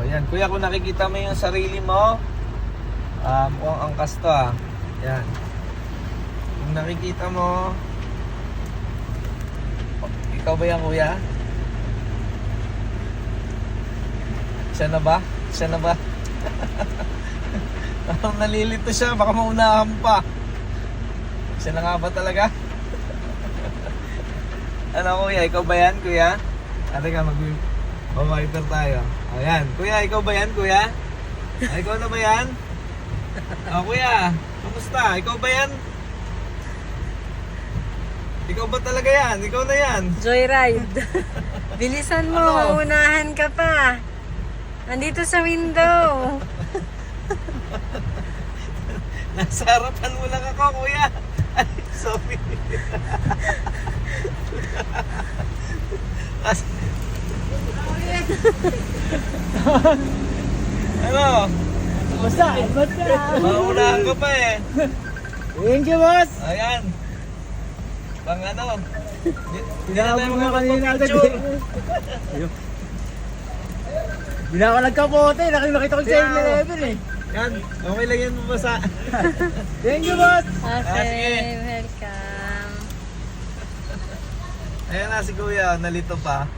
Oh, yan. Kuya, kung nakikita mo yung sarili mo, mukhang angkas to ah. Yan. Kung nakikita mo, ikaw ba yan, kuya? Siya na ba? Siya na ba? Parang nalilito siya, baka maunahan pa. Siya na nga ba talaga? Ano kuya, ikaw ba yan, kuya? Ate ka, mag-wiper tayo. Ayan, kuya, ikaw ba yan, kuya? Ikaw na ba yan? Kuya, kamusta? Ikaw ba yan? Ikaw ba talaga yan? Ikaw na yan. Joyride. Bilisan mo, Ano? maunahan ka pa. Nandito sa window. Nasa harapan mo lang ako, kuya. Ay, sorry. Ano? Basta, basta. Maunahan ka pa eh. Thank you, boss. Ayan. Pang ano? Tinawag mo nga kanina agad picture. Hindi na ako nagkapote. Nakita ko sa Yeah. 7-Eleven eh. Yan, okay lang yan mabasa. Thank you, boss. Okay, sige. welcome. Ayan na si kuya, nalito pa.